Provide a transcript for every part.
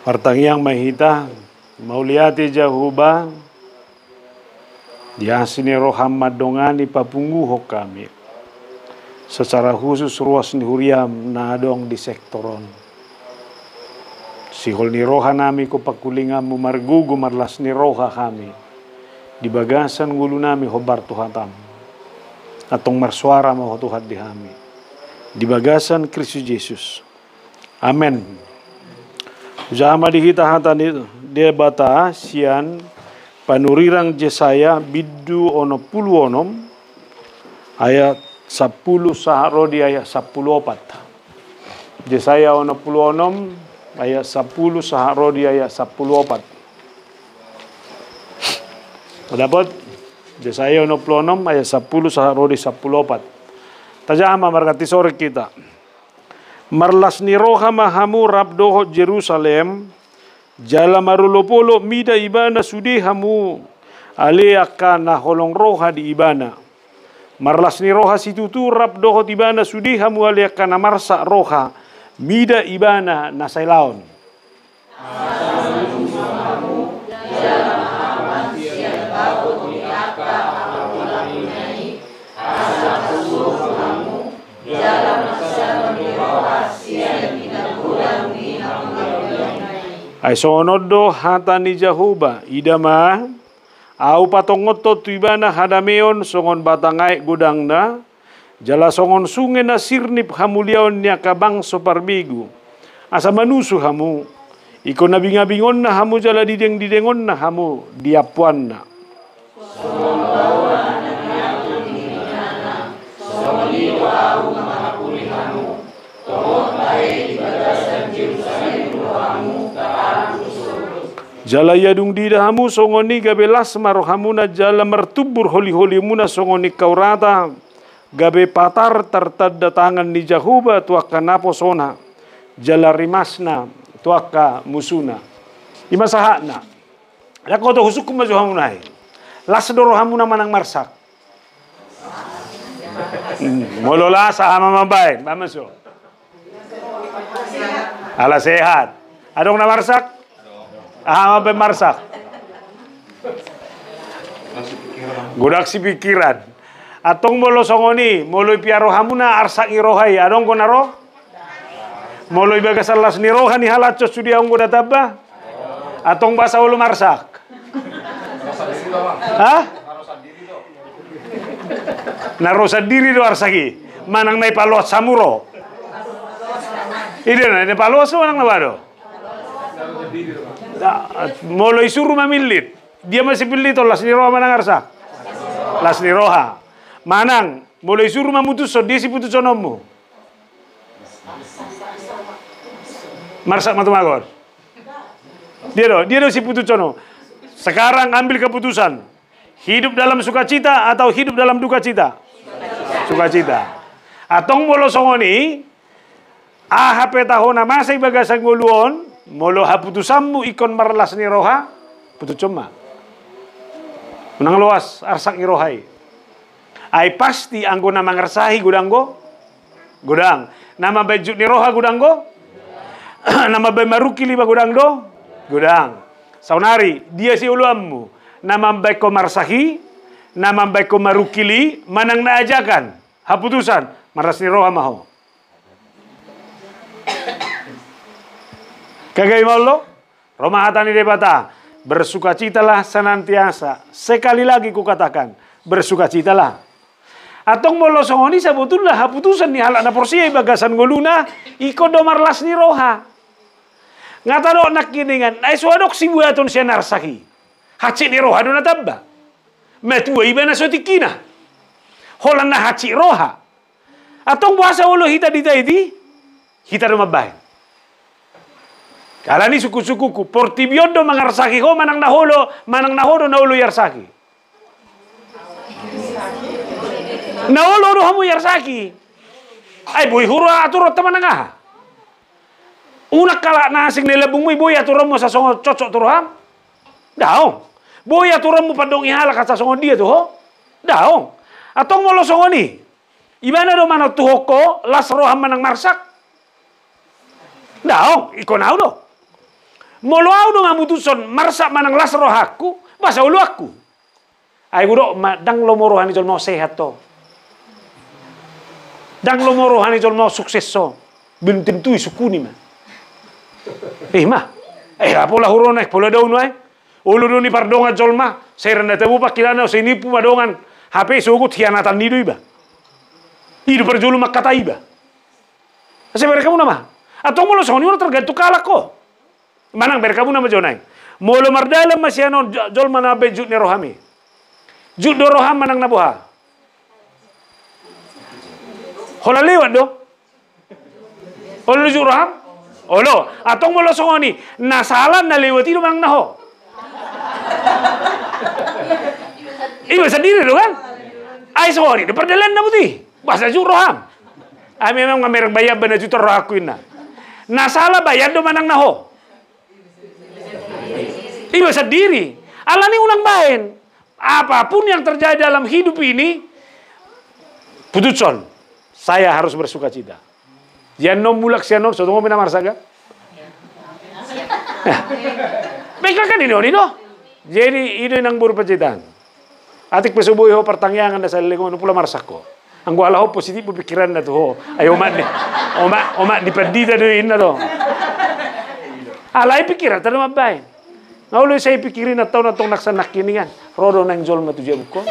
Pertangiang mahita mauliati jahuba diasini rohamad dongani papunguho kami. Secara khusus ruas ni huriam na adong di sektoron. Sihol ni roha nami ko pakulingamu margugu marlas ni roha kami. Di bagasan ngulu nami hobar tuhatam. Atong marsuara mo tuhat di kami. Di bagasan Kristus Yesus. Amen. Jama dihita hatan itu dia bata sian panurirang Jesaya bidu ono pulu onom ayat 10 saharo di ayat 14. Jesaya ono pulu onom ayat 10 saharo di ayat 14. Dapat Jesaya ono pulu onom ayat 10 saharo di 14. Tajama markati sore kita. Marlas ni roha mahamu rabdoho Jerusalem jala marulopolo mida ibana sudi hamu ale akan holong roha di ibana. Marlas ni roha situtu rabdoho ibana sudi hamu ale akan marsa roha mida ibana nasailaon. Ay sonodo hatani jahuba idama au patongoto tuibana hadameon songon batangai gudangna jala songon sungai na sirnip hamuliaon nya kabang soparbigu asa manusu hamu iko nabingabingon na hamu jala didengon na hamu diapuan na jala yadung dida hamu songoni gabe lasmar hamuna jala mertubur holi-holi muna songoni kaurata gabe patar tertanda tangan ni jahuba tuaka naposona jala rimasna tuaka musuna imasahana yakoto husukum maju hamunai lasdoro hamuna manang marsak molola sama mabay mamaso ala sehat adong na marsak mabay marsak gudak si pikiran atong molo songoni molo piaro hamuna arsak irohai adong ko naro molo ibagasal las ni roha ni halacos sudi ang godataba atong basa ulo marsak narosa diri do arsaki manang may palot samuro ide na ide palot so manang nawado molo isuru mamilit dia masih pilih to las ni roha manang arsak las ni roha manang molo isuru mamutus so dia si putus sonomu marsak matumagon dia do si putus sono sekarang ambil keputusan hidup dalam sukacita atau hidup dalam duka cita sukacita atong molo songoni HP tahona masay bagasang nguluon molo haputusammu ikon marlas ni roha putu cuma unang luas arsak ni rohai ay pasti anggo na mangarsahi gudanggo gudang nama baju ni roha gudanggo nama bay marukili ba gudangdo gudang saunari dia si uluammu nama bay ko marsahi nama bay ko marukili manang naajakan haputusan maras ni roha maho kagay maulo Roma hatani debata bersukacitalah senantiasa sekali lagi kukatakan bersukacitalah atong molo songoni sabutullah haputusan ni halak na porsiya bagasan nguluna iko do marlas ni roha ngatado nakiningan ay suadok si buaton siya narsaki haci ni roha do natabba metua ibana sotikina holan na haci roha atong buasa ulo hita ditaiti hita do mabay kala ni suku-sukuku portibiondo mangarsaki ho manang naholo na ulo yarsaki na ulo do hamu yarsaki ay boy huro aturo tamananga unak kala nasing nilabung mo boy aturo mo sa songo cocok turoham daong boy aturo mo padong ihala ka sa songo dia to ho daong atong molo songo ni ibana do manot tuhoko las roham manang marsak daong iko na do Molo au do ngamutuson marsa manang las roh aku, basa ulu aku. Ay guro dang lo morohani jol mau sehat to. Dang lo morohani jol mau sukses so. Belum tentu isukuni mah. Mah. Apola huronek pola daun ay. Ulu do ni pardongan jol mah. Saya rendah tebu pakilana saya nipu madongan. HP sugut hianatan nidu iba. Hidu perjulu mak kata iba. Saya mereka mu nama. Atau molo soni ulah tergantung kalak ko. Manang berkamu nama jonai. Molo mardalam masih anon jol mana be jut ni rohami. Jut do roham manang nabuha. Hola lewat do. Olo jut roham. Olo. Atong molo soni nasalan na lewat itu manang naho. Iba sendiri do kan. Ay sorry. Depardalan na buti. Basa jut roham. Memang ngamerang bayar bena juta roh aku ina. Nasalah bayar do manang naho. Iba sendiri. Allah ni ulang bain. Apapun yang terjadi dalam hidup ini, putuson. Saya harus bersuka cita. Jangan mulak sianon, so tunggu mina marsaga. Baiklah kan ini do. Jadi ini nang buru pencitaan. Atik pesubuh ho pertanyaan anda saya lengon pula marsako. Anggo ala ho positif pikiran na to ho. Ayo mat ni. Oma dipendita do inna do. Alay pikiran tano mabay. Ngaulo saya pikirin atau natong naksanak kini kan. Rodo nang jol matu je buko.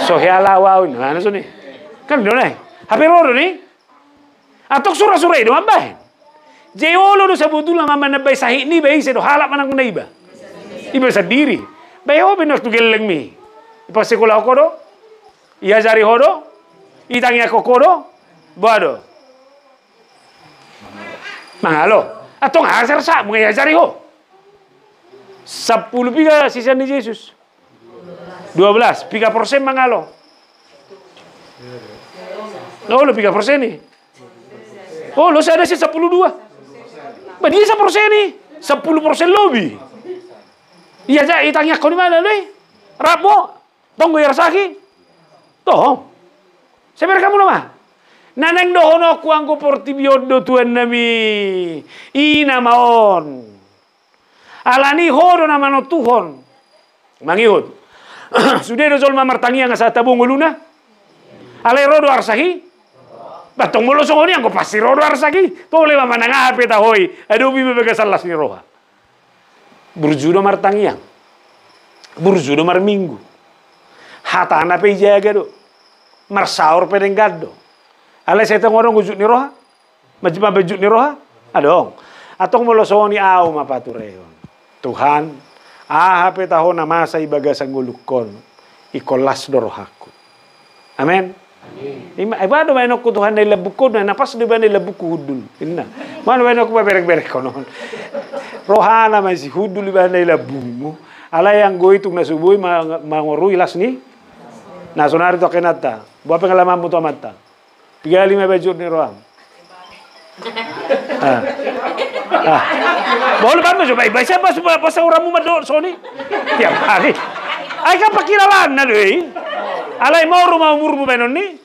So hiala wow ini. Ano so ni? Kan do na. Hape rodo ni. Atok sura-sura do mabay. Jeolo do sa budula mama na bay sahi ni bay do halap manang na iba. Iba sendiri. Bay ho benos tu geleng mi. Ipasekolah ko do. Iajari ho do. Itangnya kokodo, boado. Mangalo. Atong asar sa mengajari ho. 10 piga sisa ni Yesus. 12 piga persen mangalo. Lo piga persen ni. Oh, lo saya ada sih 12. Ba dia 1% ni. 10% lebih. Iya ja itangnya kau di mana lo? Rapo. Tonggo yarsaki. Toh. Sabar kamu nama. Nanang dohono ku anggo portibiodo tuan nami. Ina maon. Alani hodo nama no tuhon. Mangihud. Sudah do jolma martangia nga sa tabung uluna. Alay rodo arsahi. Batong mulo songoni anggo pasti rodo arsahi. Tole mama nangahape tahoy. Aduh bibi bagasalas ni roha. Burjudo martangia. Burjudo marminggu. Hatana pe jaga do. Marsaur pedengado. Alay saya tengorong gujud ni roha. Majima bejut ni roha. Adong. Atong molosoni au mapatureon. Tuhan, ahape taho na masa ibagasang gulukon. Ikolas do rohaku. Amen. Ibado ba inok Tuhan na ilabukod na napas di ba na ilabukudul. Inna. Mano ba inok berek-berek ko noon. Rohana man si hudul ba na ilabumo. Alay ang goitung nasuboy mangorui las ni. Nasonari to kenata. Buat pengalaman mo to mata. 35 bejut ni roham. Boleh bantu coba. Baca bahasa orang mu soni tiap hari. Ay kan pakiralan na doi. Alay mau rumah umur mu benon ni.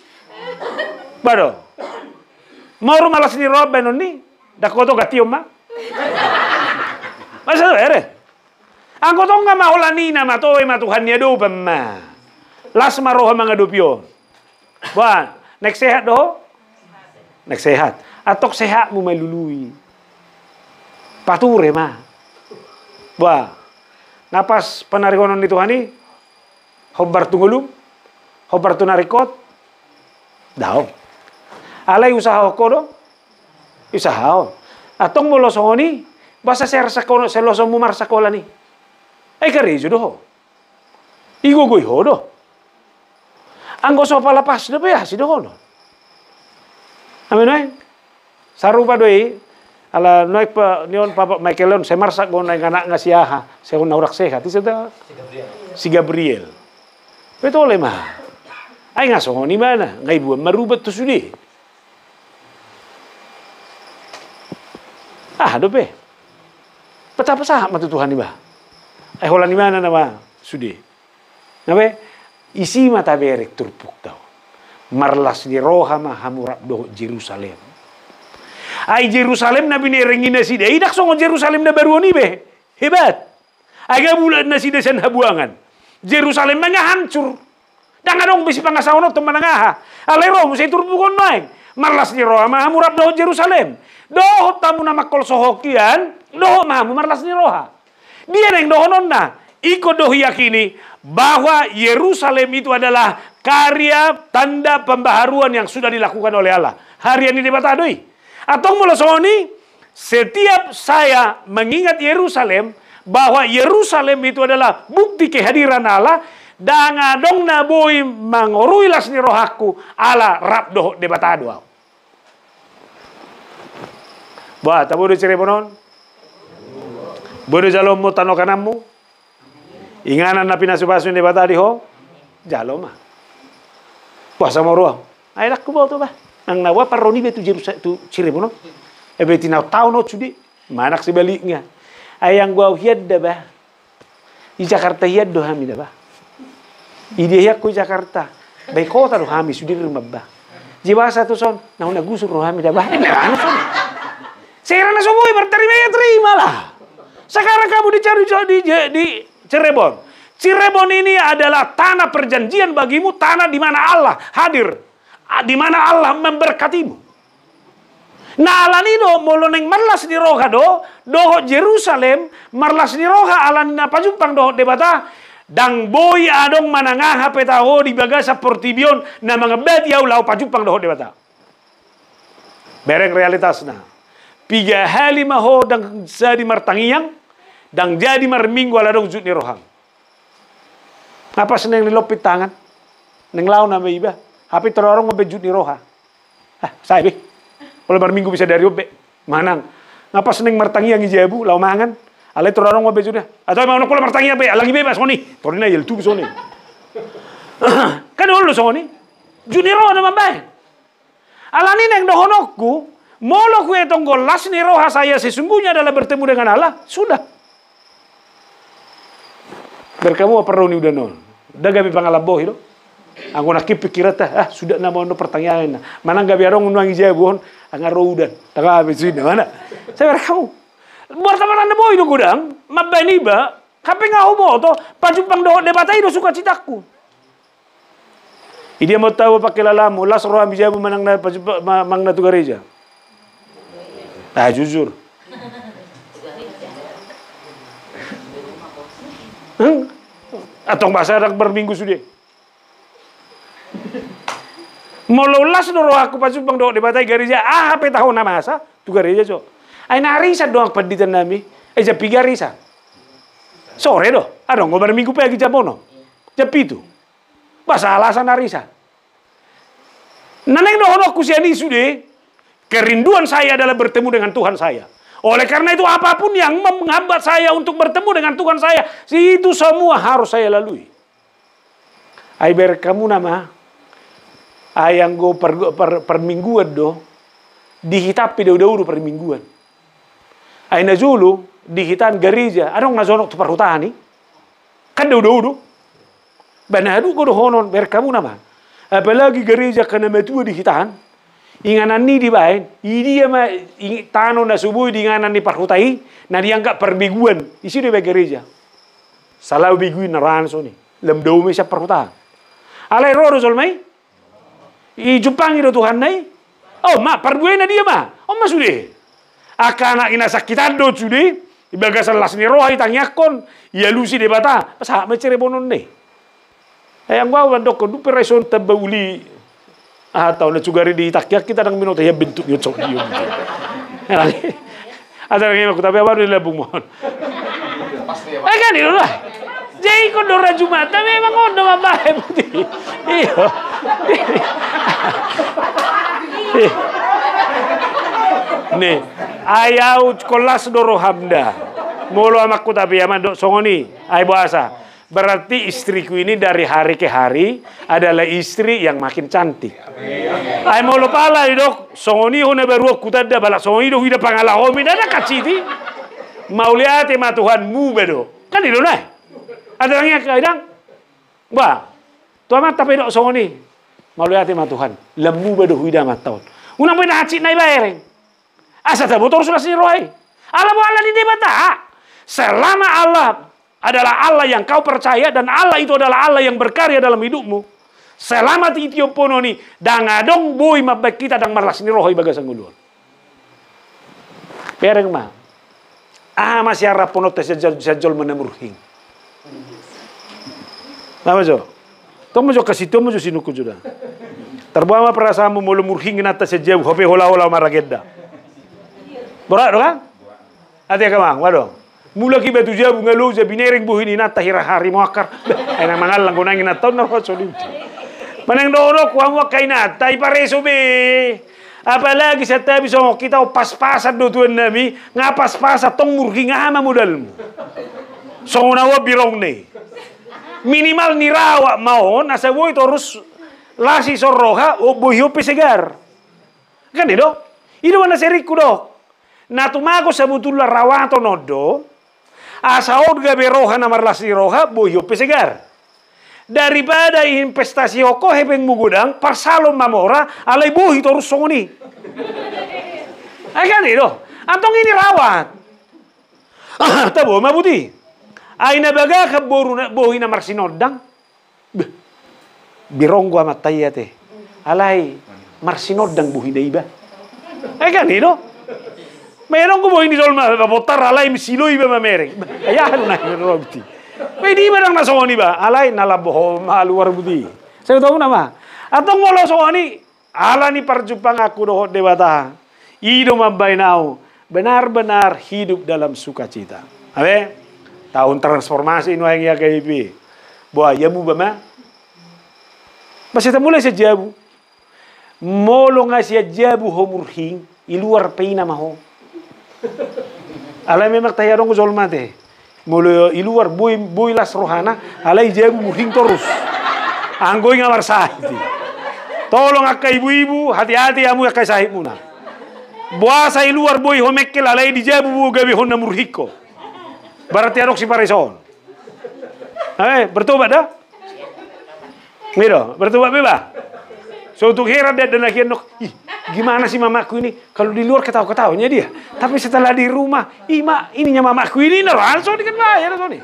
Bado. Mau rumah las ni roh benon ni. Dakoto gatiom ma. Masa ere. Angko to nga mahulani na matoy matuhan niya do pemma. Las maroha mga dupyo. Buan, nek sehat do? Nek sehat. Atok sehat mo may lului. Pature ma. Buan, napas panarikonon ni Tuhan ni, hobar tungulum, hobar tunarikot, daw. Alay usaha ko do? Usaha. Atong mo losoni, basta ser sa kono, sa losong mo mar sa kola ni. Ay karijo do. Igogoy ho do. Anggo so palapas na ba si doon. Amen ay. Sarupa doi ala noy pa niyon papa Michaelon se marsak go na ngana nga siyaha se naurak sehat isa da si Gabriel. Beto le ma. Ay nga so ni mana ngai buat marubat to sudi. Dope. Pata-pasa matutuhan ni ba. Ay hola ni mana na ba sudi. Nabe isi mata berek turpuk tau. Marlas di roha ma hamurap do Jerusalem. Ai Jerusalem na binerengin na sida. Idak songo Jerusalem na baru ni be. Hebat. Aga bulan na sida san habuangan. Jerusalem nga hancur. Danga dong bisi pangasawono to manangaha. Alero mo say turbukon naik. Marlas ni roha mahamurap doh Jerusalem. Doh tamu nama kol sohokian. Doh mahamu marlas ni roha. Dia yang dohonon na. Iko doh yakini bahwa Yerusalem itu adalah karya tanda pembaharuan yang sudah dilakukan oleh Allah. Hari ini debat adoi. Atau mula soni, setiap saya mengingat Yerusalem, bahwa Yerusalem itu adalah bukti kehadiran Allah, dan adong na boy mangorui lasni rohaku ala rabdoh debat adua. Bah, tabu cere bonon. Bodo jalom mo tano kanamu. Inganan na pinasubasun debat adi ho. Jalom mah. Puasa mo ruang. Ay nak ko ba to ba? Ang nawa paroni betu Jerusalem tu cire bonon. Ebe tinaw tao no cudi. Manak sebaliknya. Ayang gua hiad da ba. I Jakarta hiad do hami da ba. Ide hiak ko Jakarta. Bay kota do hami sudir rumah ba. Jiwa satu son. Nah una gusur do hami da ba. Ano son? Saya rana semua berterima ya terimalah. Sekarang kamu dicari di Cirebon. Cirebon ini adalah tanah perjanjian bagimu, tanah di mana Allah hadir, di mana Allah memberkatimu. Nah Allah ni do moloneng marlas di roha do Jerusalem marlas di roha Allah na pajumpang do debata dang boy adong manangaha petaho di bagasa portibion na mga bediaw lau pajumpang do debata. Bereng realitasna. Piga hali maho dang jadi martangiyang dang jadi marminggu ala dong jut ni rohang. Apa seneng nilopit tangan? Neng lau na iba. Hapi terorong ngobe jut ni roha. Saya be. Kalau marminggu bisa dari obe. Manang. Ngapa seneng martangiyang ijabu lau mangan? Ale terorong ngobe jut. Atau mau nokol martangiyang be alangi bebas soni. Torina yel tu soni. Kan dulu soni. Jut ni roha na mambae. Alani neng dohonokku molo kue tonggol las ni roha saya sesungguhnya adalah bertemu dengan Allah. Sudah. Berkamu perlu ni udah nol. Dagabi pangalaboh itu. Aku nak pikiran sudah nama ono pertanyaan. Mana gabi arong unang ijabuhon angaro udan. Taka habis ini mana? Saya berkamu. Buat teman anda boy itu gudang. Mabani ba. Kape ngau mo to. Pajumpang do debatai do suka citaku. Dia mau tahu pakai lalamu. Las roha ijabu manang na mang na tu gereja. Jujur. Atau bahasa anak berminggu sudah. Mololas doro aku pajumpang do debatai gereja. Apa tahu nama asa? Tu gereja so. Ay narisa doang pendidikan nami. Ja piga risa. Sore do. Adong berminggu pagi jamono. Japitu. Bahasa alasan narisa. Naneng dohono kusiani sudah. Kerinduan saya adalah bertemu dengan Tuhan saya. Oleh karena itu apapun yang menghambat saya untuk bertemu dengan Tuhan saya, itu semua harus saya lalui. Aiber kamu nama, ayang go per mingguan do, dihitapi daudu per mingguan. Aina julu dihitan gereja, adong nazonok tu perhutani, kan daudu. Banadu go dohonon ber kamu nama. Apalagi gereja kena metua dihitan. Inganan ni dibain, dia mah tano na subuh di inganan ni parhutai, na dianggap perbiguan, isi di gereja. Salah biguin naran so ni, lem dau me siya parhuta. Alay ro sol mai, i Jepang itu Tuhan nai, oh ma perbuena dia mah, oh ma sudah. Akana ina sakitan do sudah, ibaga salas ni roha itangyakon, ia lusi debata, pasah macere bonon ne. Ayang gua dok du pereson tabauli. Atau na sugari di takyak kita nang minota ya bentuk yo cok yo. Ada yang aku tapi baru dilabung mohon. Kan itu lah. Jadi kau dora Jumat, tapi memang kau dora bahe putih. Iyo. Nih, ayau kolas doro hamda. Mulu amakku tapi ya mandok songoni. Ay bahasa. Berarti istriku ini dari hari ke hari adalah istri yang makin cantik. Ay mau lupa lah dok, songoni hone baru aku tada balak songoni dok hidup pangalahomi ada kaciti. Mau lihat ma Tuhanmu bedo, kan itu nah. Ada orangnya kadang, bah, tuan mata pedok songoni. Mau lihat ma Tuhan, lemu bedo hidup matahun. Unang pun hacit naik bayareng. Asa tak botol sudah sini rohai. Allah bo Allah di debata. Selama Allah adalah Allah yang kau percaya dan Allah itu adalah Allah yang berkarya dalam hidupmu. Selamat itu pononi dangadong boy mabak kita dang marlas ni rohai bagasang ulun. Pereng mah. Masih harap ponot sejol menamurhing. Apa jo? Tomo jo kasih tomo jo sinuku juda. Terbawa perasaanmu mulu murhing nata sejauh hope hola maragedda. Borak kan? Ati kamang, waduh. Mula ki batu jabu ngalo za binereng buhin nata hira hari muakar. Ay nang mangalang kunangin nata na ko solid. Manang dono kuha mo kay nata ipareso be. Apalagi sa tabi so kita pas-pasan do tuan nami nga pas-pasa tong murhing ama modal mo. So unawa birong ne. Minimal nirawa mau nasa boy terus lasi soroha o boyo pesegar. Kan itu? Itu mana seriku do. Na tumago sa butula rawato nodo. Asaod gabe roha na marlasi roha boyo pesegar. Daripada investasi oko hebeng mugudang parsalom mamora alay bohi terus songoni. Kan itu? Antong ini rawat. Tabo mabuti. Ay nabaga ka bohi na marsinodang. Birong gua matay ate. Alay marsinodang buhi na iba. Kan itu? Meron ko bohi ni Solma babotar alay misilo iba mamereng. Ayahan na robti. Pwede ba nang nasoni ba? Alay nalaboh maluar budi. Saya tahu nama. Atong wala soni ala ni parjupang aku doh dewata. Ido mabay nao. Benar-benar hidup dalam sukacita. Abe? Tahun transformasi ino yang ya KIP. Buah yabu ba ma? Masih mulai sejabu. Molo nga siya jabu homurhing iluar peina maho. Alay memang tayarong ko solmate. Molo iluar boy las rohana alay jabu murhing terus. Anggoy nga marsahiti. Tolong akka ibu-ibu hati-hati amu akka sahib muna. Buasa iluar boy homekkel alay di jabu gabi honna murhiko. Berarti adok si parison. Bertobat dah? Miro, bertobat beba. So untuk heran dia dan lagi gimana sih mamaku ini? Kalau di luar ketawa-ketawanya dia, tapi setelah di rumah, ininya mamaku ini langsung dikan bayar so nih.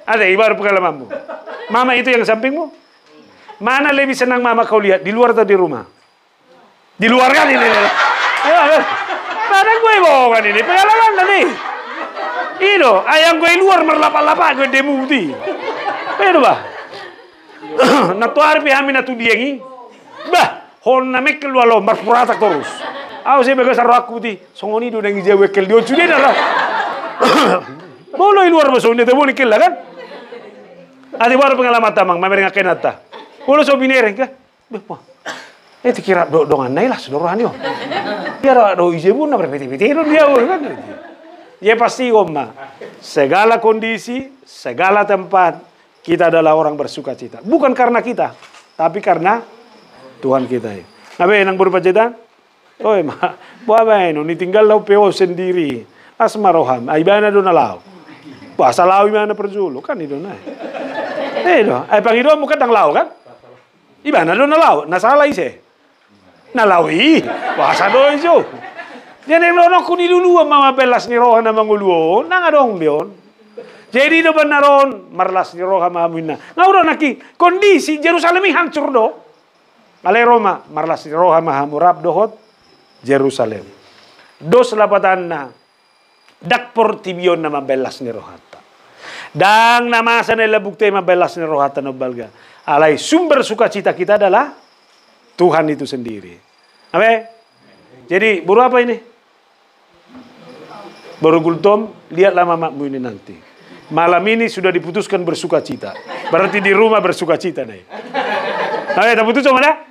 Ada ibarat pengalamanmu. Mama itu yang sampingmu. Mana lebih senang mama kau lihat di luar atau di rumah? Di luar kan ini. Mana gue bohongan ini pengalaman tadi. Ino, ayang gue luar merlapa-lapa gue demuti. Pero ba? Natuar pihami na tudiangi. Bah, hon na mekel walo marpurata terus. Aku sih bagas aku ti. Songoni do nang jawe kel dio sudah dah. Bolo luar masuk ni tebo nikel kan? Adi baru pengalaman tamang mamer ngaken atta. Bolo so binereng ka. Bah. Itu kira dongan nai lah seluruhan yo. Biar do ijebu na berpeti-peti dia kan. Ya pasti Oma, segala kondisi, segala tempat, kita adalah orang bersuka cita. Bukan karena kita, tapi karena Tuhan kita. Nabe nang berupa cita? Oh ma, buah ino, ni tinggal lau peo sendiri. Asmaroham, aibana do na lau. Bahasa lau imana perjulu, kan itu na. Do, ay pangido mo kadang lau kan? Ibana do na lau, nasala ise. Nalawi, bahasa do iso. Yan ang lono kuni dulu mama belas ni roha na manguluo, nangadong biyon. Jadi do naron marlas ni roha mamina. Ngauro naki kondisi Jerusalem hancur do. Ale Roma marlas ni roha mahamurab dohot Jerusalem. Dos lapatan na dakpor tibiyon na mabelas ni rohata. Dang namasa na labukte mabelas ni rohata no balga. Alay sumber sukacita kita adalah Tuhan itu sendiri. Abe? Jadi buru apa ini? Baru gultom, lihatlah mamamu ini nanti. Malam ini sudah diputuskan bersuka cita. Berarti di rumah bersuka cita nih. Nah, tak putus sama dah.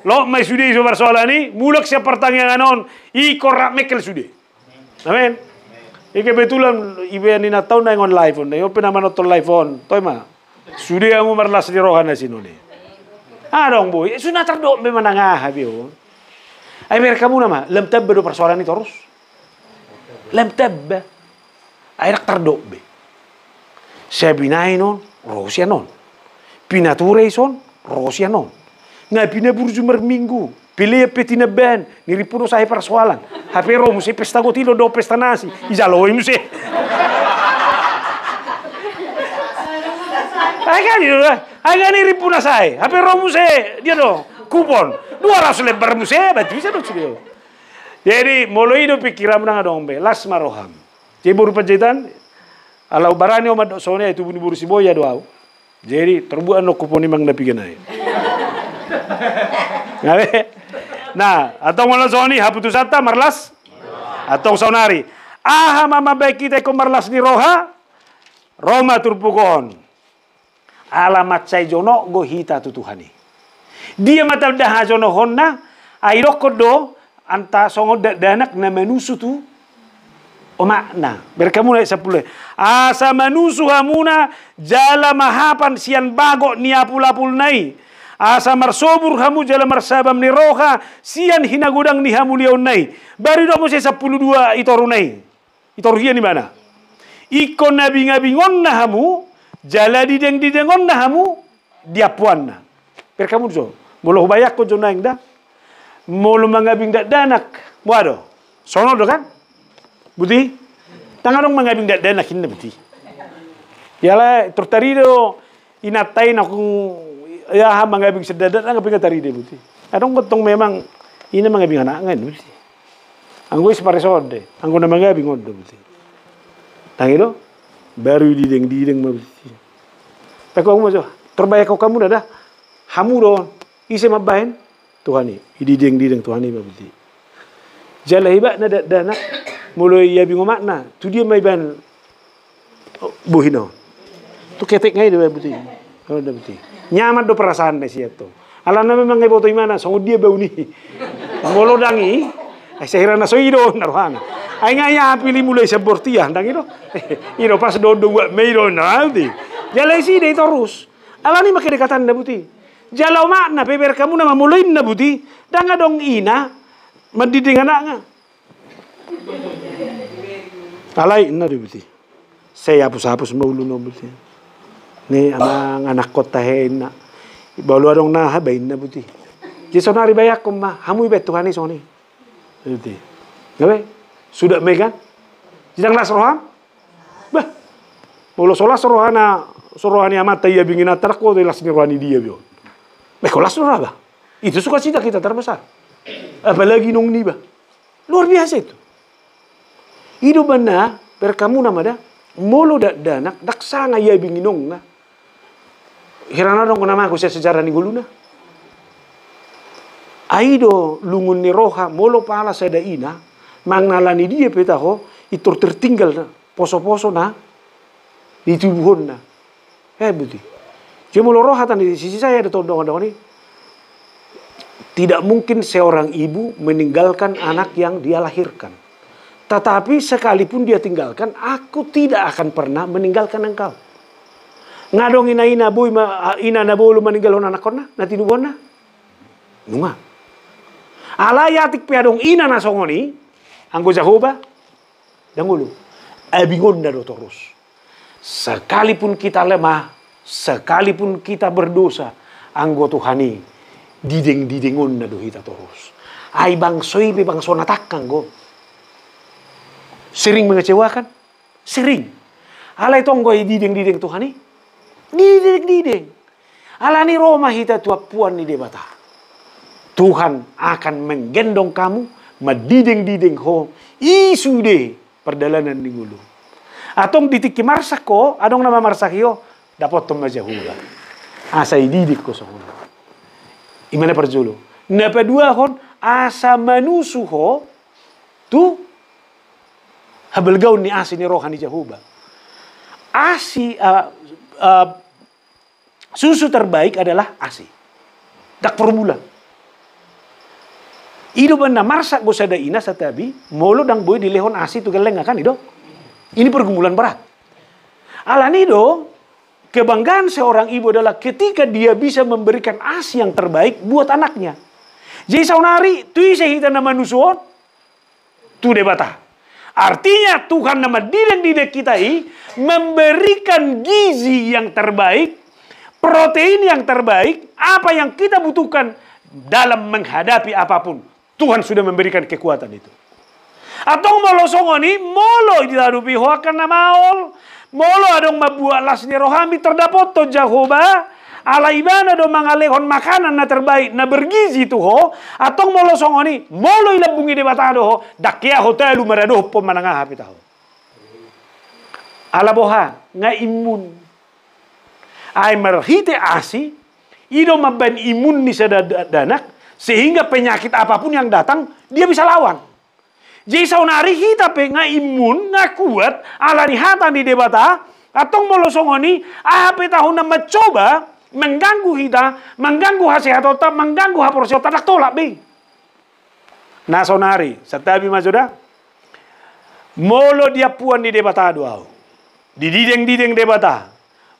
Lo mai sudah iso persoalan ini, mulak siap pertanyaan on, korak mekel sudah. Amin. Kebetulan ibu yang nina tahu nang on live on, yo pernah nonton live on, toy ma. Sudah kamu merlas di rohana sini nih. Dong boy, sudah terdok memang nangah habio. Ay mereka kamu nama, lem tab do persoalan ini terus. Lem tab. Ay nak terdok be. Saya binai non, Rusia non. Pinature son, Rusia non. Nga pinaburju merminggu, Pilih petina ben, niripuno saya persoalan. HP ro musi pesta gotilo do pesta nasi. Ijalo musi. Agak niripuna saya. HP ro musi dia do kupon 200 lembar musi batu bisa do sudah. Jadi mulai do pikiran nang dong be las maroham. Cebur penjahitan alau barani omat soalnya itu buru si boya doau. Jadi terbuat no kupon imang napi genai. Nah, atau malah soni haputus atta marlas atau sonari. Mama baik kita ko marlas ni roha. Roma turpukon. Alamat say jono go hita tutuhani. Dia mata dah jono honna airoko do anta songo danak na manusu tu o makna. Berkamu na 10. Asa manusu hamuna jala mahapan sian bago niapulapul nai. Asa marsobur hamu jala marsabam ni roha sian hinagudang ni hamu liaun nai. Baru do mo se 12 itoru nai. Itoru hiya ni mana? Ikon nabing-abingon na hamu jala dideng-didengon na hamu diapuan na. Berkamu so. Molo bayak ko jo naing da. Molo mangabing danak. Wado. Sono do kan? Buti? Tangan dong mangabing danak hinna buti. Yala tortarido inatain akong ya mangabing sedadat ang kaping taride buti. Adong gotong memang ina mangabing anangan buti. Anggo is paresode. Anggo na mangabing odo buti. Tangido baru dideng-dideng buti. Tako mo so. Terbaik ko kamu dah. Hamu don. Ise mabahin Tuhani. Idideng-dideng Tuhani buti. Jala hiba na danak mulai ya bingung makna. Tu dia mai ban buhino. Tu ketek ngai dia buti. Oh dah buti. Nyaman do perasaan deh siya to. Alana memang ngai boto imana songo dia bau ni. Molo dangi. Ay sehirana so ido narohan. Ay nga ya pilih mulai sebortia dangi do. Iro pas do dua meiro nanti. Jala isi deh terus. Alani make dekatan dah buti. Jala makna beber kamu nama muluin na buti. Danga dong ina mendiding anaknya. Alay na di buti. Saya hapus-hapus maulu no buti. Ni amang anak kota hen na. Balu adong na habain na buti. Jadi sonari bayak ko ma hamu ibet Tuhani soni. Buti. Ngawe? Sudah megan? Jidang las roham? Bah. Molo solas rohani amat ya bingin atarak ko las ni rohani dia bion. Kolas roh ba? Itu sukacita kita terbesar. Apalagi nung ni ba? Luar biasa itu. Hidup benda berkamu nama dah molo danak daksanga ya binginong na. Hirana dong nama aku sejarah ni guluna. Aido lungun ni roha molo pala sada ina mangnalani dia petaho itu tertinggal na poso-poso na di tubuhon na. Buti. Cuma roha tadi di sisi saya ada tondong-tondong ini. Tidak mungkin seorang ibu meninggalkan anak yang dia lahirkan. Tetapi sekalipun dia tinggalkan, aku tidak akan pernah meninggalkan engkau. Ngadong ina boy ina na bolu meninggalkan anak kona, nanti nubona. Nunga. Alayatik piadong ina na songoni, anggo Jehovah, dangulu. Abingon na do terus. Sekalipun kita lemah, sekalipun kita berdosa, anggo Tuhani dideng-didengon na do hita terus. Ay bangsoy be bangso natakang go. Sering mengecewakan? Sering. Alay tonggo dideng-dideng Tuhani. Dideng-dideng. Alani Roma hita tuapuan ni debata. Tuhan akan menggendong kamu madideng-dideng ho isude perdalanan di gulu. Atong ditiki marsak ko, adong nama marsak yo dapat tom Jehovah. Asa ididik ko sa kuno. Imana perjolo. Napadua hon asa manusu ho tu habelgaun ni asi ni rohani Jehovah. Asi susu terbaik adalah asi. Dak formula. Ido bana marsak go sada ina satabi molo dang boy dilehon asi tu geleng kan ido. Ini pergumulan berat. Alani do kebanggaan seorang ibu adalah ketika dia bisa memberikan asi yang terbaik buat anaknya. Jadi saunari tu hita nama nusuon tu debata. Artinya Tuhan nama didek kita memberikan gizi yang terbaik, protein yang terbaik, apa yang kita butuhkan dalam menghadapi apapun. Tuhan sudah memberikan kekuatan itu. Atau molo songoni, molo diladupi hoa karena maol. Molo adong mabuat lasni rohami terdapat to Jehovah. Ala ibana do mangalehon makanan na terbaik na bergizi tu ho. Atau molo songoni, molo ilabungi debatado ho. Dakia hotelu maradoh pemanangah hapit ho. Ala boha, nga imun. Ay marhite asi, ido maban imun ni sadadanak. Sehingga penyakit apapun yang datang, dia bisa lawan. Jadi saunari kita nga imun, nga kuat, ala dihatan di debata, atau molosongoni, apa tahu nama mencoba, mengganggu kita, mengganggu hasil otak, mengganggu haporsi otak, tak tolak be. Nah saunari, setabi majoda, molo dia puan di debata doa, di dideng debata,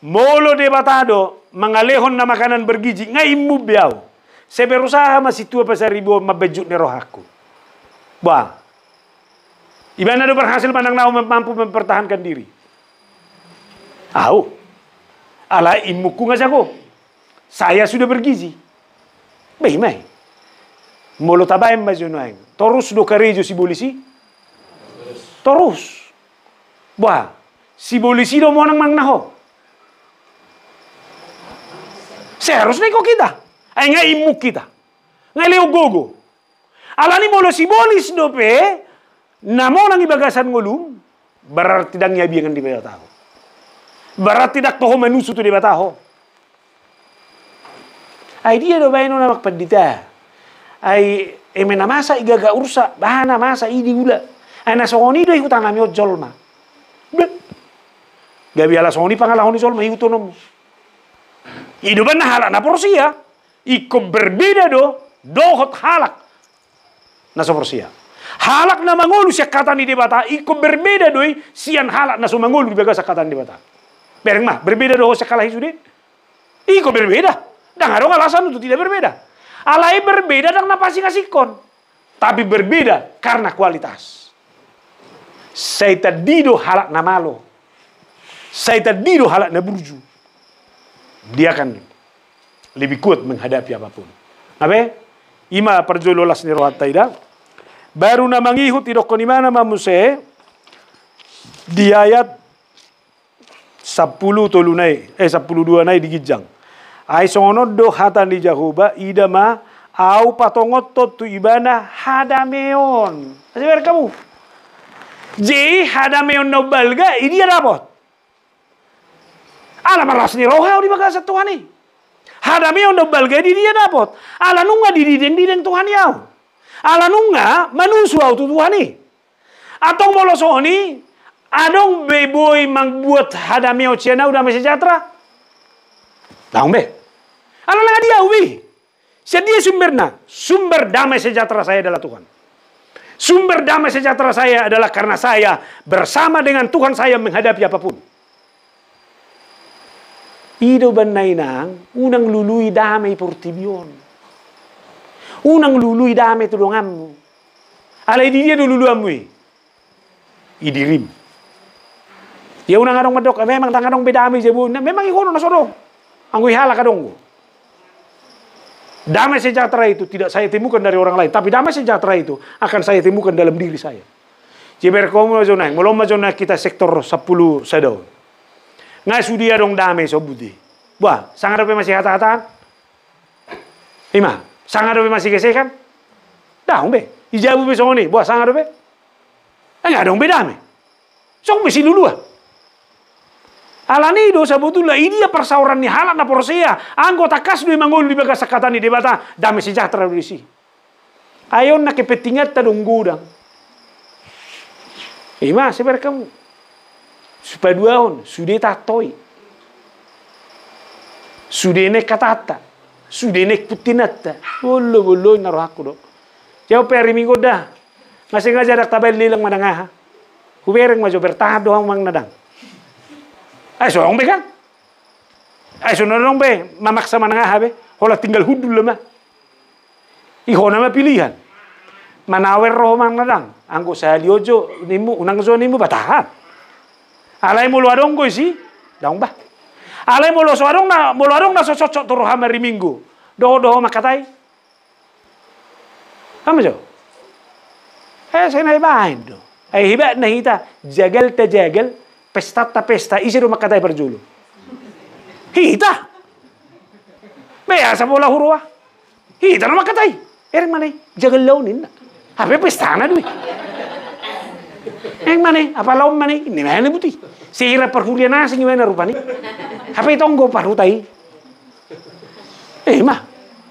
molo debata do, mengalehon na makanan bergizi, nga imu biau. Saya berusaha masih tua pasar ribu mabejut ni rohaku. Bah, ibana do berhasil pandang nau mampu mempertahankan diri. Au, ala imuku nga jago. Saya sudah bergizi. Baimai. Molo tabaim majunaim. Terus do karejo si polisi. Terus. Bah, si polisi do monang mang naho. Seharusnya kok kita. Ay nga imuk kita. Nga leo gogo. Alani molo si bolis dope, namo nang ibagasan ngulum, berarti dang yabiangan di bataho. Berarti dak toho manusu tu di bataho. Ay dia do bayano na makpadita. Ay emena masa igaga ursa, bahana masa idi gula. Ay nasongoni do ikutang kami ojolma. Gabi ala songoni pangalahoni jolma ikutonom. Ido ban na halak na porsia. Iko berbeda dohot halak na soporsia. Halak na mangulu siya kata ni debata, iko berbeda doi sian halak na sumangulu di baga sa kata ni debata. Bereng mah, berbeda doho sa kalahi sudin. Iko berbeda. Dan ada alasan untuk tidak berbeda. Alai berbeda dan napasi kasikon. Tapi berbeda karena kualitas. Saya tadido halak na malo. Saya tadido halak na burju. Dia akan lebih kuat menghadapi apapun. Apa? Ima perjololas ni rohat taida. Baru na mangihut idok ko ni mana mamuse di ayat 10 tolunay 12 nay digijang. Ay songonod do hatan di Jehovah idama au patongot to tu ibana hadameon. Sabar kamu. Je hadameon no balga ini dapat. Ala malas ni roha di bagasa Tuhan ni. Hadami on balga di dia dapat. Ala nunga di dideng Tuhan yau. Ala nunga manusu au Tuhan ni. Atong molosoni adong beboy mangbuat hadami o cina udah sejahtera. Tahu be? Ala lah dia ubi. Sedia sumber damai sejahtera saya adalah Tuhan. Sumber damai sejahtera saya adalah karena saya bersama dengan Tuhan saya menghadapi apapun. Ido banay nang unang lului damay portibion. Unang lului damay tulungan mo. Alay di dia luluan mo eh. Idirim. Ya unang adong madok, memang tangadong bedamay jebo. Memang ikono na sodong. Ang ihala kadong. Damai sejahtera itu tidak saya temukan dari orang lain, tapi damai sejahtera itu akan saya temukan dalam diri saya. Jeber komo zonai, molom zonai kita sektor 10 sadao. Nga sudia dong damai so budi. Wah, sangat apa masih kata-kataan? Ima, sangat apa masih gesekan? Dah, umbe. Ijabu be songoni, wah sangat apa? Enggak dong beda me. Song mesti dulu ah. Alani do sabutullah ini dia persauran ni halak na porsia. Anggota kas do mangul di bagas sakatan ni debata damai sejahtera di si. Ayon na kepentingan ta dong gudang. Ima, sebar kamu. Supaya 2 tahun, sudah tatoi. Sudah nek katata. Sudah nek putinata. Bolo naruh aku dok. Jauh peri minggu dah. Ngasih ngajar tabel lilang madangah. Hubereng maju bertahap doang mang nadang. Ay sorong be kan? Ay sunodong be, mamaksa manangah be. Hola tinggal hudul lemah. Iho nama pilihan. Manawer roh mang nadang. Anggo saya liojo nimu unang zo nimu batahap. Alay mulu adong ko isi, daong ba? Alay mulu adong na sosok turu hamari minggu. Doho makatay. Kamu jo? Saya naik bahan do. Hibat na hita jagal ta jagal, pesta ta pesta, isi rumah katai berjulu. Hita. Biasa bola hurwa. Hita rumah katai. Ereng mana? Jagal launin. Apa pesta na duit? Yang mana? Apa laum mana? Ini mana buti? Sihira perhulian asing gimana rupanya? Apa itu tonggo parhutai? Mah.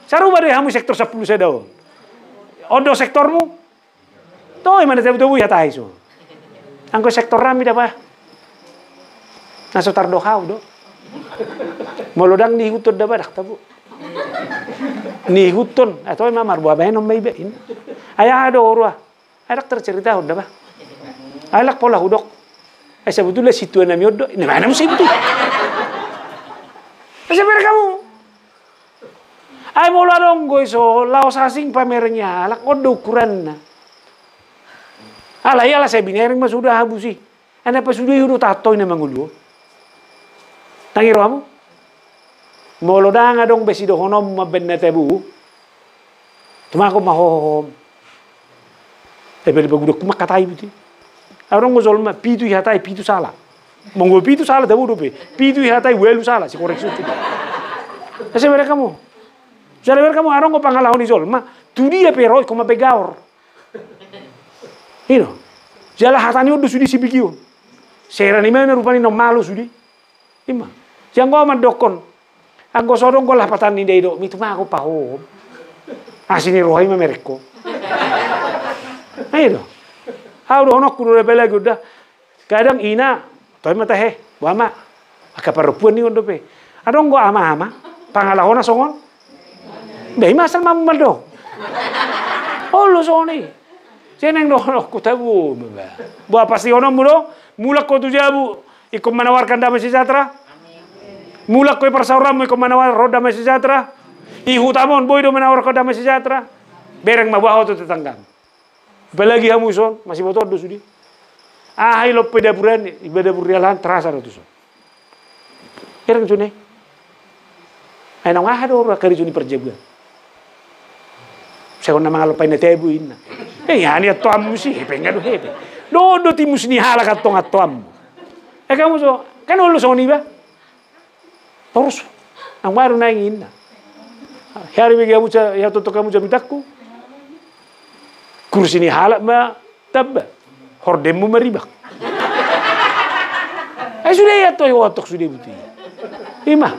Saruba deh kamu sektor 10 sedau. Odo sektormu? Toh mana tahu ya tahu so. Angko sektor rami dah bah. Naso tardo kau do. Molodang ni hutun dah bah dak tabu. Ni hutun atau mamar buah bahan om bayi ini. Ayah ada orang. Ayah tercerita udah bah. Ayah pola hudok. Sebetulnya situan nami odo. Ini mana mesti betul. Sebenarnya kamu. Ayah mola dong gue so laos asing pamernya. Alak odo ukuran na. Alah iyalah saya binering mah sudah habis sih. Anda pas sudah hidup tato ini mangulu. Tangiro kamu? Molo danga dong besi dohonom mabenne tebu. Cuma aku mahom. Tapi bagudok mak katai biti. Orang ngozol mah pitu hatai pitu salah. Monggo pitu salah tebu dope. Pitu hatai welu salah si koreksi itu. Saya mereka kamu. Saya mereka kamu orang ngopang halahon izol mah. Tu dia pero koma begaor. Ino, jala hatani udah sudi si bikiun. Serani mana rupanya no malu sudi. Ima, yang gua mandokon. Anggo sodong gua lah patani dei do. Mitu mah aku pahom. Asini rohai mah mereko. Ayo. Aku udah honok kudu rebel lagi udah. Kadang ina, toy mata he, wama. Aka perempuan ni udah pe. Adong gua ama-ama. Pangalahona songon. Dei masal mamado. Oh lo soni. Seneng doh ku tabu. Buah pasti ono mulo, mulak ko tujabu ikut menawarkan damai sejahtera. Mulak ko persauram ikut menawar damai sejahtera. Ihu tamon boy do menawarkan damai sejahtera. Bereng mabaho tu tetangga. Apalagi kamu son masih motor do sudi. Hai lo pedaburan ibadah burialan terasa do tu son. Bereng sune. Ai nang do ora kari suni perjebuan. Saya nak mengalau paine tebu ina. Ya ni atuam sih, pengen hepe. Do timus ni hala katong atuam. Kamu so, kan ulu so ni ba? Terus, ang baru nangin na. Hari bagi kamu ya toto kamu jamitakku. Kursi ni hala ma tabba. Hordemu meribak. Sudah ya to otok sudah buti. Ima.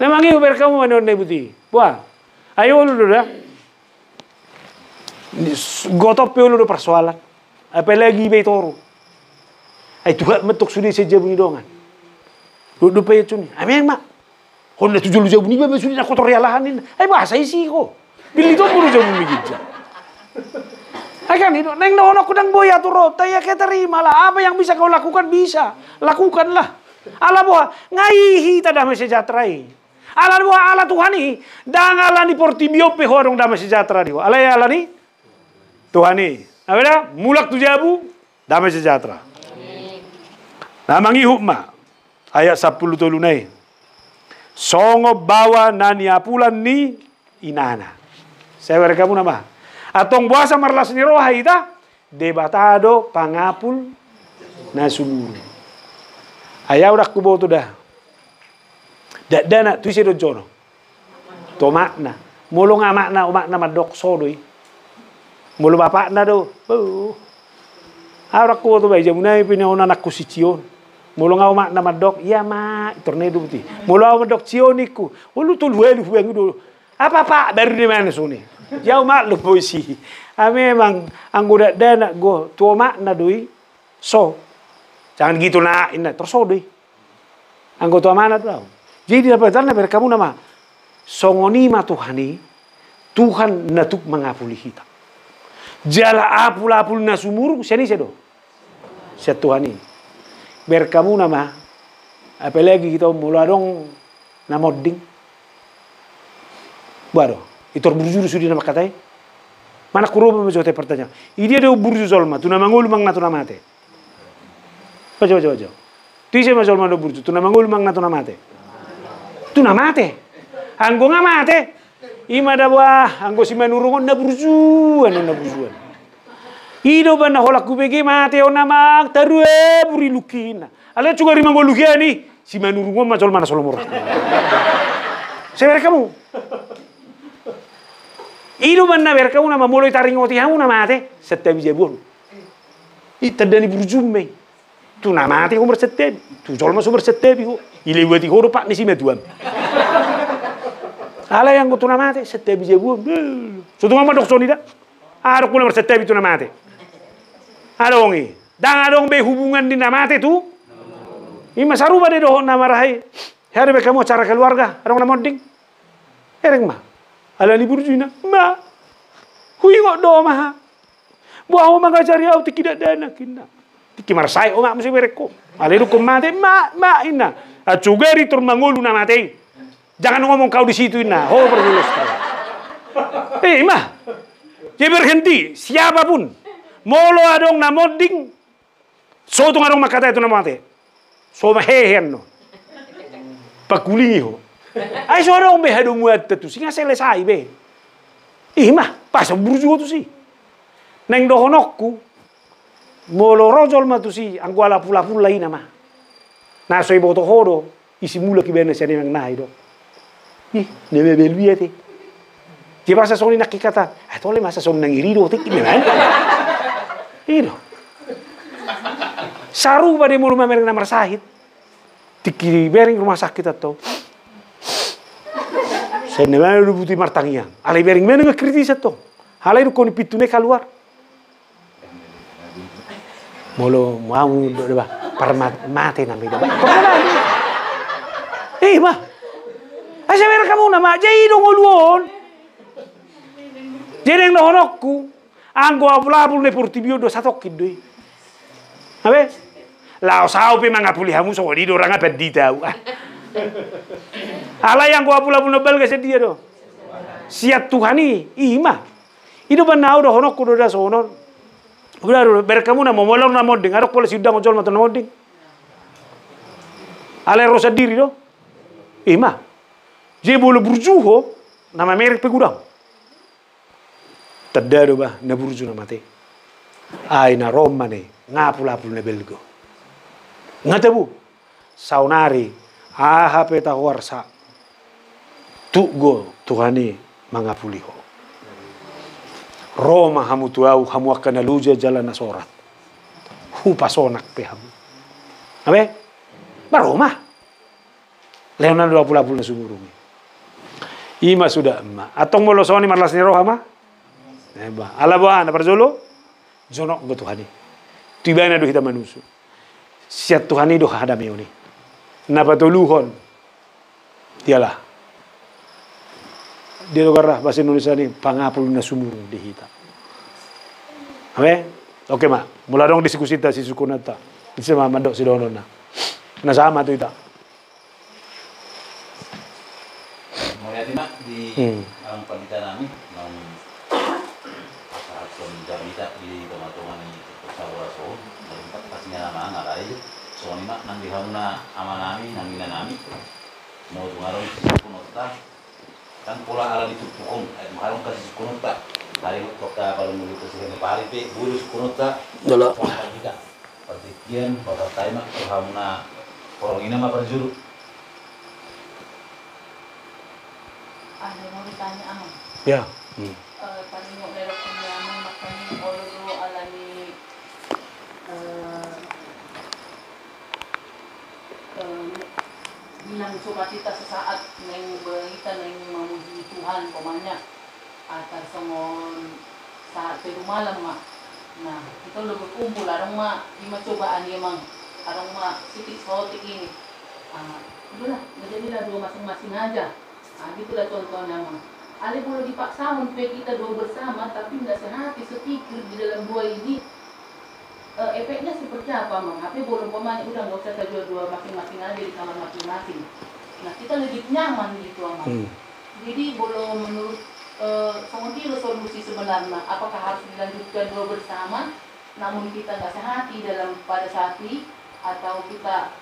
Namang iyo berkamu manon na buti. Wah. Ayo lu dah. Gotop pe udah persoalan. Apalagi beitoro. Ay tuha metok sudah saja bunyi dongan. Duduk pe cuni. Ameng mak. Honda tujuh lu jauh bunyi ba sudah kotor yalahanin. Ay bahasa isi ko. Bili to buru jauh bunyi gija. Akan itu neng nono kudang boya turo. Taya ke terima lah. Apa yang bisa kau lakukan bisa. Lakukanlah. Ala boha ngaihi ta damai sejahterai. Ala boha ala Tuhani. Dangala ni portibio pe horong damai sejahtera di. Ala ya ala ni Tuhani. Apa mulak tujabu damai sejahtera. Namangi hukma ayat 10 tulunai. Songo bawa nani apulan ni inana. Saya berkamu nama. Atong buasa marlas ni roha ita debatado pangapul nasumuru. Ayah udah kubo tu dah. Dana tu isi do jono. To makna. Mulu nga makna o makna madok sodoi. Mulu bapak na do. Aurak kubo tu bay jamunay pinauna nak kusichion. Mulu nga o makna madok. Iya ma tornado buti. Mulu nga madok chioniku. Ulu tulwelu huwengu do. Apa pak baru di mana suni? Jauh mak lu puisi. Memang anggoda dana go tua makna doi. So jangan gitu nak ini terus so doi. Anggota mana tau? Jadi dapat tanda berkamu nama songonima Tuhani Tuhan natuk mengapuli kita. Jala apul nasumuru sini sedo. Set Tuhani. Berkamu nama apalagi kita muladong namoding. Baru itu berburu sudah nama katai. Mana kuroba menjawab pertanyaan. Ini ada burju zolma. Tu nama ngul mang natu namate. Baca. Tu isi ma zolma do burju. Tu nama ngul mang natu namate. Tu namate. Anggo ngamate. Ima da wah, anggo si manurungon na burjuan. Ido ba na holak kubege mate ona mak tarue buri lukina. Ale juga rimang go lukiani si manurungon macol mana solomor. Seber kamu. Ido ba na ber kamu nama moloi taringoti hamu na mate sette bije buru. Ita dani burjume. Tu na mate ko bersette. Tu jol masuk bersette bi ko. Ile wati ko pak ni si meduam. Ala yang tu namate sette bije buru. Sudah mama dok soni da. Ada kuna bersette bi tu namate. Adongi, dan adong be hubungan di namate tu. Ima saruba de doh nama rahai. Hari be kamu cara keluarga, adong nama ding. Ereng mah. Ala ni burjina, ma. Hui ngok do mah. Buah oma ngajari au tidak dana kinna. Tiki marsai oma mesti bereko. Ale du mate ma inna. Acugeri tur mangulu namate. Jangan ngomong kau di situ inna. Oh berlulus kau. Mah. Dia berhenti siapapun. Molo adong namoding. So tung adong makata itu namate. So mahehen no. Pakulingi ho. Ay so adong be hadong muat tu singa selesai be. Mah pas burju tu si. Neng dohonokku. Molo rojol ma tu si anggo ala pula-pula ina mah. Na so ibo to hodo isi mula ki bene sene nang nai do. Nebe belbiete. Dia masa soni nakikata. Tole masa soni nang irido tik ni man. Ino. Saru pada mulu mamereng namar sahid. Tiki bering rumah sakit atau. Saya nemang lu butuh martangian. Alai bering mana ngekritis atau. Halai lu koni pitune keluar. Molo mau doa parmat mate nambe doa. Mah. Asa mer kamu nama jai dong oluon. Jeneng dohonokku. Anggo apul-apul ne portibio do satokid doi. Abe? Lao sao pe mangapuli hamu so di dorang apa di tahu. Ala yang go apul-apul no belga sedia do. Siat Tuhani, ima. Ido banau do honokku do da sono. Udah berkamu na momolor na moding, arok polisi udang ojol mata moding. Ala rosa diri do. Ima. Je bolo burjuho nama merek pegudang. Tadado ba na burju na mate. Ay na Roma ne ngapul-apul na belgo. Ngatabu saunari aha peta warsa. Tugo Tuhani mangapuliho. Roma hamu tuau hamu akan aluja jalan nasorat. Hupasonak pe hamu. Abe? Ba Roma. Leonardo apul-apul na sumurungi. Ima sudah emma. Atong molosoni marlas ni rohama. Eba. Alaba na parzolo. Jonok go Tuhani. Tibana do hita manusu. Siat Tuhani do hadame oni. Napatuluhon. Dialah. Dia do garah bahasa Indonesia ni pangapul na sumurung di hita. Abe? Oke ma. Mula dong diskusi ta si sukunata. Isa mamandok si donona. Nasama tu ita. Mak di ang pagita namin ng pasahapon jamita di tomatongan ni Sawaso malimpat pas nga naman ngaray so ni mak nang diham na ama namin nang ina namin mo tungaron si kunota kan pula ala ditutukong ay maharong kasi si kunota dari kota kalau muli ko sila ni pari pe bulu si kunota dala kita pertikian pada tayo mak diham na orang ina maparjuru. Ada mau ditanya amang. Ya. Tadi mau lewat amang makanya olo alami bilang sukacita sesaat neng berita neng memuji Tuhan pemanya atas songon saat itu malam mak. Nah kita lebih kumpul arong mak lima cobaan dia mang arong mak sitik sotik ini. Udahlah jadilah dua masing-masing aja. Gitulah contoh nama. Ale boleh dipaksa supaya kita dua bersama, tapi nggak sehati sepikir di dalam dua ini. Efeknya seperti apa, Mang? Tapi boleh pemain udah nggak usah kita dua masing-masing aja di kamar masing-masing. Nah kita lebih nyaman gitu, Mang. Jadi boleh menurut sementara solusi sebenarnya, apakah harus dilanjutkan dua bersama, namun kita nggak sehati dalam pada saat ini, atau kita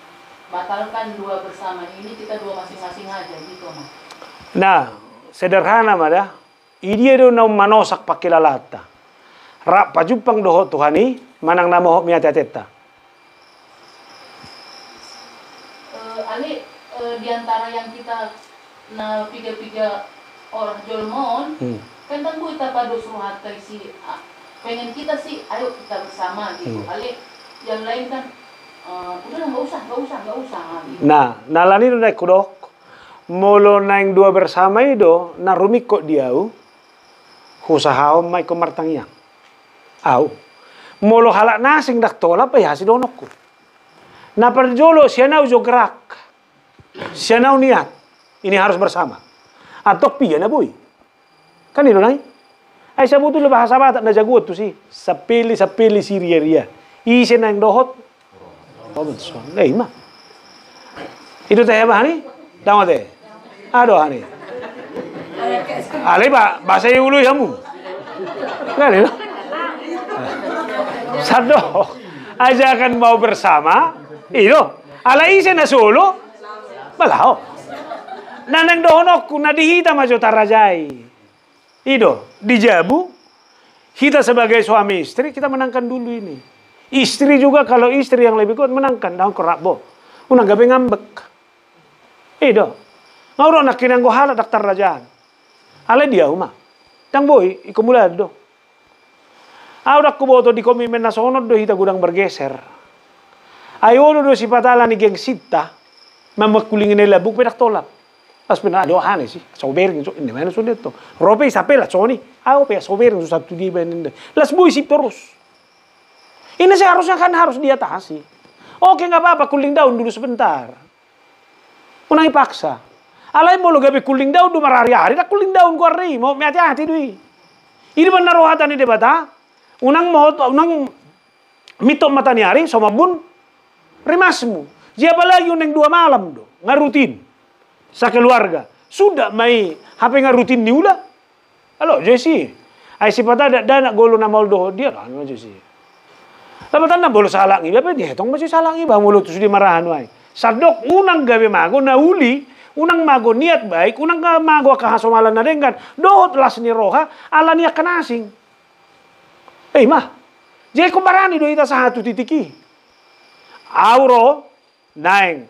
batalkan dua bersama ini kita dua masing-masing aja gitu, Mang. Nah, sederhana mada. Idia do na manosak pakilalata. Rak pajupang doho Tuhani manang namo miateteta. Ali di antara yang kita na piga-piga orang Jolmon, kan tangguh kita pada suruh hati si pengen kita sih, ayo kita bersama gitu. Ali yang lain kan udah nggak usah gitu. Nah, nalani naik kudok, molo naik dua bersama itu, na rumik kok diau, usaha mai ko martangiang, au, molo halak nasing dak tolak pa ya si donokku. Na perjolo sianau jo gerak, sianau niat, ini harus bersama. Atau pian na boy, kan itu nai. Ay sabuto le bahasa bata na jagot tu si, sapili siriria, isi nang dohot. Oh betul, mah. Itu teh apa nih? Tahu teh? Aduh nih. Ale bahasa ulu kamu. Kan itu? Sado, ajakan mau bersama. Itu, ala isi na solo. Balau. Nanang dohonok na dihita majo tarajai. Itu, dijabu. Kita sebagai suami istri kita menangkan dulu ini. Istri juga kalau istri yang lebih kuat menangkan daun kerabo. Unang gabe ngambek. Ido. Ngauro nak kinang go hala daktar rajaan. Ale dia uma. Tang boy ikumula do. Audak ko boto di komimen nasional do hita gudang bergeser. Ayo do si patala ni geng sita. Mamakulingin nila buk pedak tolap. Pas pina do hane sih. Soberin so ini mana so neto. Rope sapela soni. Ayo pe soberin so satu di beninde. Las boy si terus. Ini seharusnya kan harus diatasi. Oke nggak apa-apa cooling down dulu sebentar. Unai paksa. Alai mau lo gabe cooling down dulu marari-hari. Tak cooling down gua ri. Mau hati-hati dui. Ini benar rohatan ini debata. Unang mitok mata ni hari sama bun rimasmu. Siapa lagi unang 2 malam do ngarutin sa keluarga. Sudah mai HP ngarutin ni ula. Halo Jesse. Ai sipata ada golo na moldo dia kan Jesse. Tapatan na bolo salangi, bapak dia tong masih salangi bah mulut tu sudah marahan wae. Sadok unang gawe mago na uli, unang mago niat baik, unang mago kahasomalan na dengan dohot las ni roha ala niat kanasing. Mah, jadi kumarani do ita sa hatu titiki. Auro naeng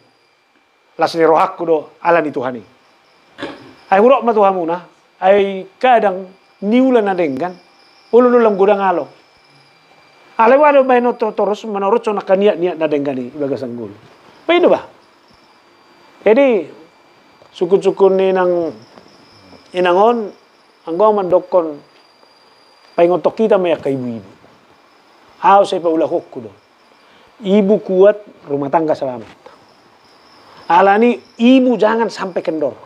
las ni roha ko do ala ni Tuhani. Ay hurok ma Tuhan muna, ay kadang niulan na dengan ulululang gudang alo. Alewado may no terus menurut so nakaniat-niat na dengani bagasang gulo. Pwede ba? Jadi sukun-sukun ni nang inangon hanggang mandokon paingotok kita may kay ibu-ibu. Aw sa ipaulahok ko do. Ibu kuat, rumah tangga selamat. Alani ibu jangan sampai kendor.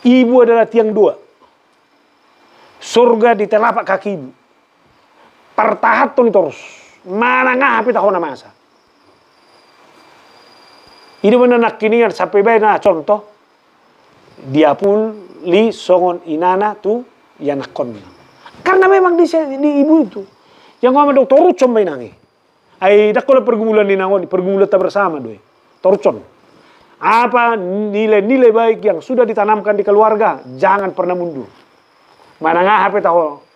Ibu adalah tiang 2. Surga di telapak kaki ibu. Pertahat tuh terus. Mana ngapi tahu nama masa. Ini benar nak kini sampai baik nah contoh. Dia pun li songon inana tu yang nakon. Karena memang di ibu itu. Yang ngomong dok torucon main nangi. Ai dak kalau pergumulan di nangon pergumulan tak bersama doi. Torucon. Apa nilai-nilai baik yang sudah ditanamkan di keluarga jangan pernah mundur. Mana ngapi tahu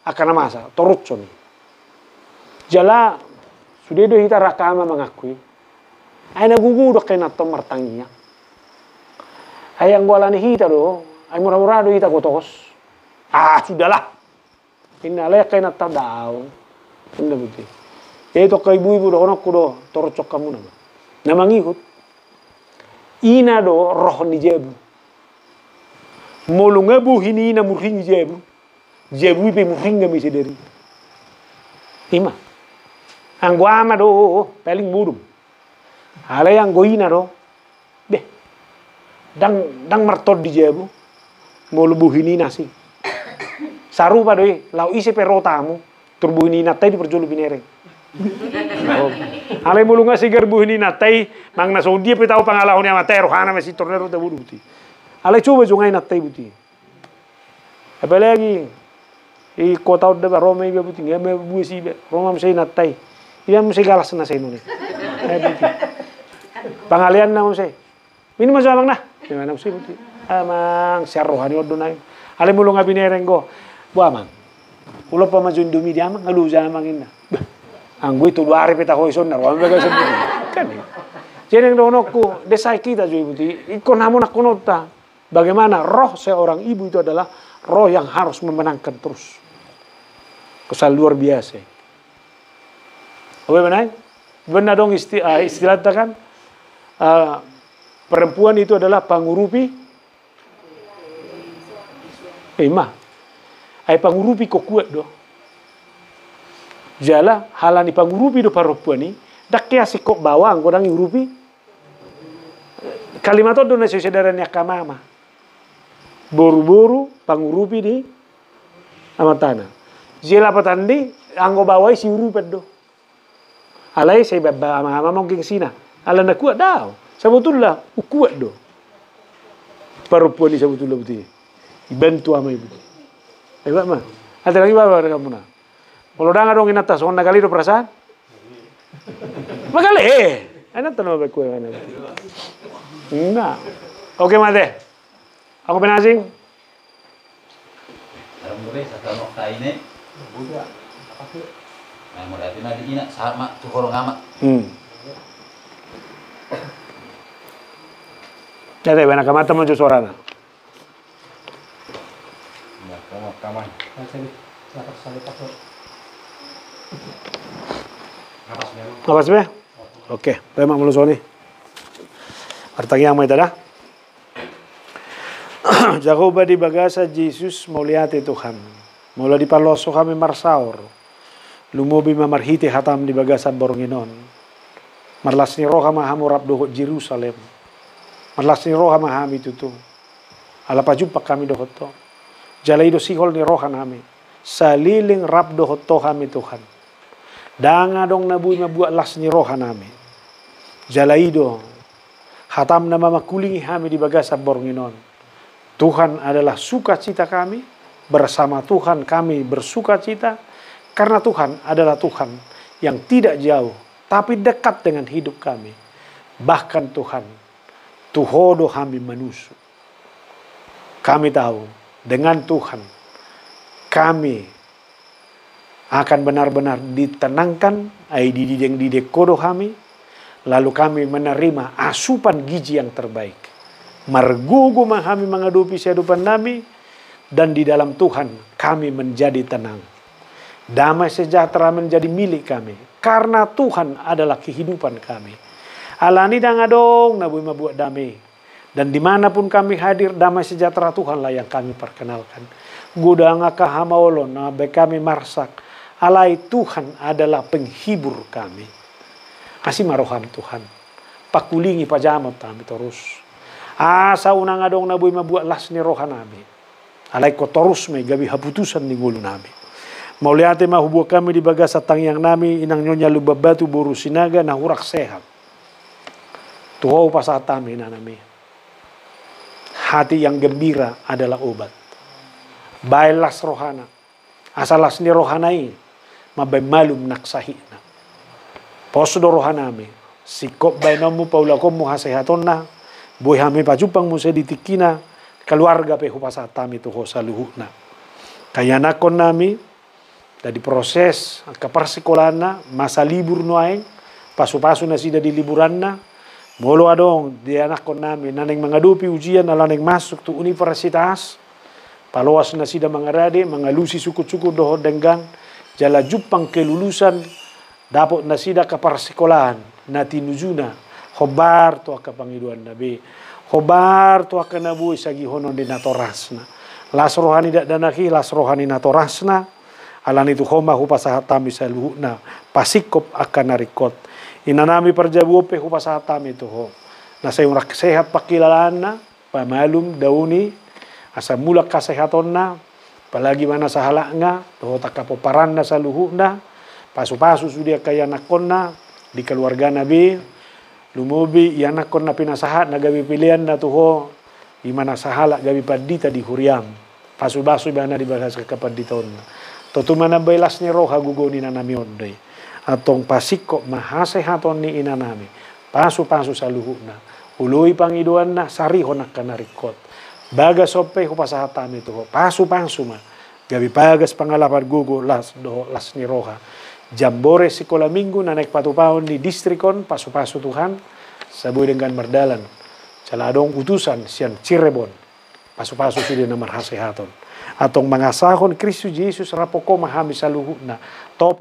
akan masa torucon. Jala sudah do hita rakama mengakui. Ay nagugu do kay nato martangiya. Ay ang wala ni hita do, ay murah-murah do hita kotos. Sudahlah. Inalay kay nato daw. Anda betul. Ito kay ibu-ibu do anak ko do torucok kamu naman. Namangikot. Ina do roh ni jebu. Molungabu hini na murhing jebu. Jebu ipe muhinga misi dari. Ima. Ang guama do paling mudum. Hala yang goina do. Deh. Dang martod di jebu. Molubu hini nasi. Saru pa doi. Lau isi perotamu. Turbu hini natai di perjolu binereng. Hala mulunga sigar bu hini natai. Mang naso dia pe tau pangalahon ya matay. Rohana masih tornero ta budu buti. Hala coba jungay natai buti. Apalagi kota udah Roma iba buti nggak mau buat sih Roma mesti natai, dia mesti galas na saya nulis. Pangalian na mesti, ini masuk abang nah, gimana mesti buti. amang siar rohani odonai. Ale mulung abinereng go. Bu amang. Ulo pa maju Indomie dia amang ngalu amang ina. Anggo itu luar peta hoison na rohan baga sendiri. Kan. Jeneng donokku desai kita jo ibu ti. Ikon namun aku nota. Bagaimana roh seorang ibu itu adalah roh yang harus memenangkan terus. Kesal luar biasa. Apa benar? Benar dong istilah kan? Perempuan itu adalah pangurupi mah. Ai pangurupi kok kuat do. Jala halani pangurupi do perempuan ni dak kaya si kok bawang kodang ngurupi. Kalimat itu na sederhana kamama. Boru-boru pangurupi di amatana. Jela patandi anggo bawai si urupet do. Alai saya baba mungkin sina. Ala na kuat daw. Sebetulnya kuat do. Perempuan ni sebetulnya betul. Ibantu ama ibu. Hebat mah. Ada lagi bawa kamu na. Kalau dah ngadong inata so na kali do perasaan. Makale Anak tanong ba ko anak. Enggak. Oke mate. Ako pinasing. Alam mo rin, sa tanong kainin. Buda. Ay mo dati na di ina sama tuhorong ama. Jadi bana kamata mo suara na. Kamay. Apa sih? Oke, tema melusoni. Artinya yang mai tada. Jacoba di bagasa Jesus mauliate Tuhan. Mula di paloso kami marsaur. Lumobi mamarhiti hatam di bagasa boronginon. Marlas ni roha mahamurap dohot Jerusalem. Marlas ni roha mahami tutu. Ala pajumpa kami dohot to. Jalaido sihol ni roha nami. Saliling rap dohot to kami Tuhan. Danga dong nabuy mabuat las ni roha nami. Jalaido hatam nama makulingi kami di bagasa boronginon. Tuhan adalah sukacita kami, bersama Tuhan kami bersukacita, karena Tuhan adalah Tuhan yang tidak jauh, tapi dekat dengan hidup kami. Bahkan Tuhan, tuhodo kami manusia. Kami tahu, dengan Tuhan, kami akan benar-benar ditenangkan, ay didideng kodo kami, lalu kami menerima asupan gizi yang terbaik. Margugu kami menghadapi kehidupan kami, dan di dalam Tuhan kami menjadi tenang. Damai sejahtera menjadi milik kami, karena Tuhan adalah kehidupan kami. Alani dangadong nabu mabuat damai, dan dimanapun kami hadir, damai sejahtera Tuhanlah yang kami perkenalkan. Gudanga kahamawolon nabe kami marsak, alai Tuhan adalah penghibur kami. Kasih maroham Tuhan, pakulingi pajamot kami terus. Asa unang adong nabuy mabuat las ni roha nami. Alay ko terus may gabi haputusan ni ngulo nami. Mauliate mahubuh kami di bagasa tangyang nami, inang nyonya lubabatu boru sinaga na hurak sehat. Tuhaw pa sa tami na nami. Hati yang gembira adalah obat. Baik las rohana. Asalas ni rohanai, mabay malum naksahina. Posdo rohanami. Sikop bay namu paulakom mo hasehaton na. Buhay kami pajupang mo sa ditikina, keluarga pe hupasatami tuho sa luhut na. Kaya nakon nami, dari proses kaparsikolahan na, masa libur no aeng, pasu-pasu na sida di liburan na, molo adong, di anakon nami, naneng mengadupi ujian, nalaneng masuk tu universitas, paloas na sida mangarade, mangalusi sukut-sukut doho denggan, jala jupang kelulusan, dapat na sida kaparsikolahan, na tinujuna, khobar to ka pangiduan nabi khobar to ka nabu sagi honon di natorasna las rohani dak danaki las rohani natorasna alani tu khoma hu pasahatami saluhna pasikop akan narikot inanami perjabu pe hu pasahatami tu ho na sayung rak sehat pakilalana pamalum dauni asa mulak kasehatonna apalagi mana sahalakna to takapoparanna saluhna pasu-pasu sudia kaya nakonna di keluarga nabi Lumobi yana kon na pinasahat na gabi pilihan na tuho imana sahala gabi padita di huriam pasu-basu bana di bahas kekapaditon totuma na bailas ni roha gugoni na namion day atong pasiko mahasehaton ni inanami pasu-pasu sa luhuna uluy pangiduan na sarihon na kanarikot Baga sope ko pasahatam itu ko. Pasu ma. Gabi pagas pangalapan gugu las ni roha. Jambore sekolah minggu na naik patu-paun di distrikon pasu-pasu Tuhan. Sabui dengan merdalan. Caladong utusan siang Cirebon. Pasu-pasu sudah nomor hasehaton. Atong mangasahon Kristus Yesus rapoko mahami saluhu na top